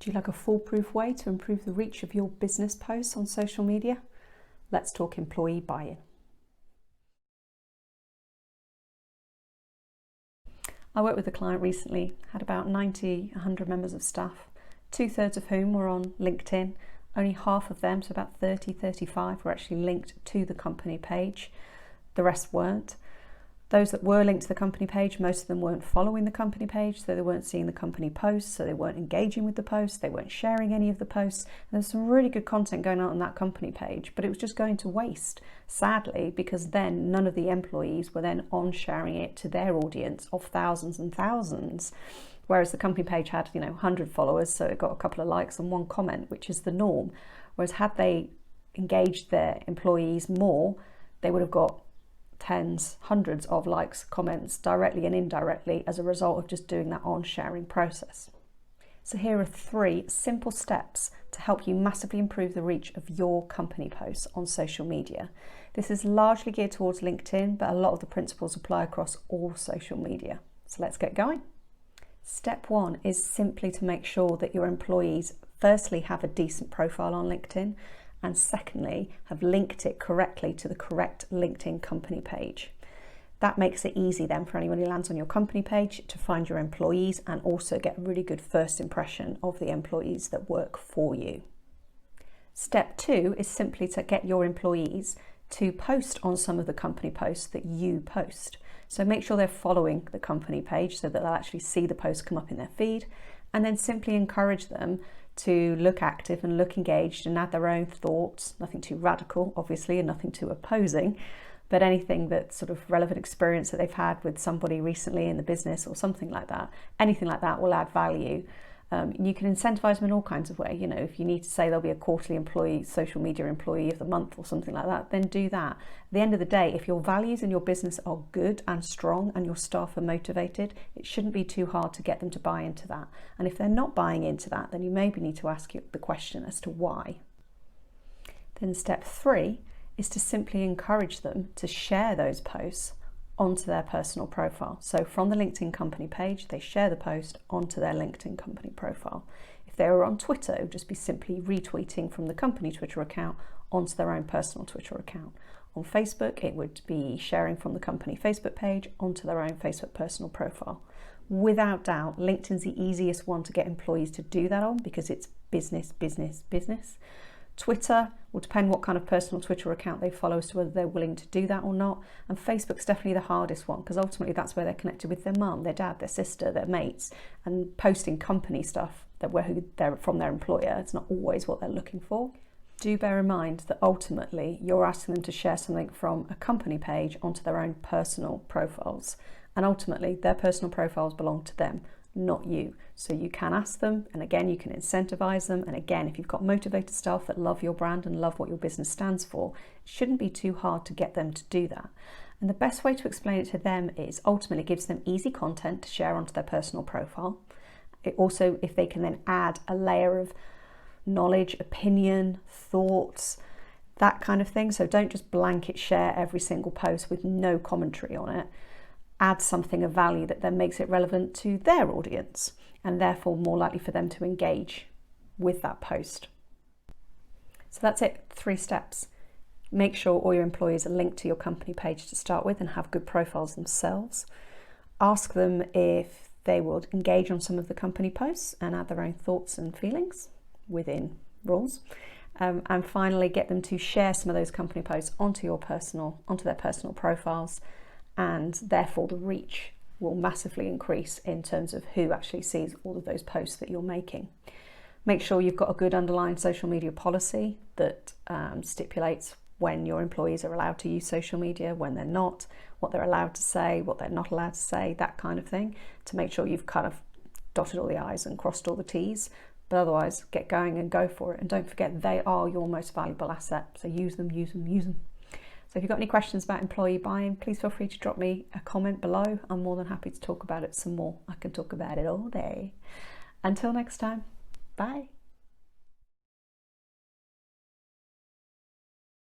Would you like a foolproof way to improve the reach of your business posts on social media? Let's talk employee buy-in. I worked with a client recently, had about 90, 100 members of staff, 2/3 of whom were on LinkedIn. Only half of them, so about 30, 35, were actually linked to the company page. The rest weren't. Those that were linked to the company page, most of them weren't following the company page, so they weren't seeing the company posts, so they weren't engaging with the posts, they weren't sharing any of the posts. And there's some really good content going on that company page, but it was just going to waste, sadly, because then none of the employees were then on sharing it to their audience of thousands and thousands. Whereas the company page had, 100 followers, so it got a couple of likes and one comment, which is the norm. Whereas had they engaged their employees more, they would have got tens, hundreds of likes, comments, directly and indirectly, as a result of just doing that on-sharing process. So here are 3 simple steps to help you massively improve the reach of your company posts on social media. This is largely geared towards LinkedIn, but a lot of the principles apply across all social media. So let's get going. Step 1 is simply to make sure that your employees firstly have a decent profile on LinkedIn, and secondly, have linked it correctly to the correct LinkedIn company page. That makes it easy then for anyone who lands on your company page to find your employees and also get a really good first impression of the employees that work for you. Step 2 is simply to get your employees to post on some of the company posts that you post. So make sure they're following the company page so that they'll actually see the posts come up in their feed, and then simply encourage them to look active and look engaged and add their own thoughts, nothing too radical, obviously, and nothing too opposing, but anything that's sort of relevant experience that they've had with somebody recently in the business or something like that. Anything like that will add value. You can incentivize them in all kinds of ways. If you need to say there'll be a quarterly social media employee of the month or something like that, then do that. At the end of the day, if your values in your business are good and strong and your staff are motivated, it shouldn't be too hard to get them to buy into that. And if they're not buying into that, then you maybe need to ask the question as to why. Then step 3 is to simply encourage them to share those posts onto their personal profile. So from the LinkedIn company page, they share the post onto their LinkedIn company profile. If they were on Twitter, it would just be simply retweeting from the company Twitter account onto their own personal Twitter account. On Facebook, it would be sharing from the company Facebook page onto their own Facebook personal profile. Without doubt, LinkedIn's the easiest one to get employees to do that on because it's business, business, business. Twitter will depend what kind of personal Twitter account they follow as to whether they're willing to do that or not. And Facebook's definitely the hardest one because ultimately that's where they're connected with their mum, their dad, their sister, their mates, and posting company stuff where they're from their employer. It's not always what they're looking for. Do bear in mind that ultimately you're asking them to share something from a company page onto their own personal profiles. And ultimately their personal profiles belong to them, not you. So you can ask them, and again, you can incentivize them. And again, if you've got motivated staff that love your brand and love what your business stands for, it shouldn't be too hard to get them to do that. And the best way to explain it to them is ultimately it gives them easy content to share onto their personal profile. It also, if they can then add a layer of knowledge, opinion, thoughts, that kind of thing. So don't just blanket share every single post with no commentary on it. Add something of value that then makes it relevant to their audience and therefore more likely for them to engage with that post. So that's it, 3 steps. Make sure all your employees are linked to your company page to start with and have good profiles themselves. Ask them if they will engage on some of the company posts and add their own thoughts and feelings within rules. And finally, get them to share some of those company posts onto their personal profiles, and therefore the reach will massively increase in terms of who actually sees all of those posts that you're making. Make sure you've got a good underlying social media policy that stipulates when your employees are allowed to use social media, when they're not, what they're allowed to say, what they're not allowed to say, that kind of thing, to make sure you've kind of dotted all the I's and crossed all the T's. But otherwise, get going and go for it. And don't forget, they are your most valuable asset. So use them, use them, use them. So if you've got any questions about employee buying, please feel free to drop me a comment below. I'm more than happy to talk about it some more. I can talk about it all day. Until next time, bye.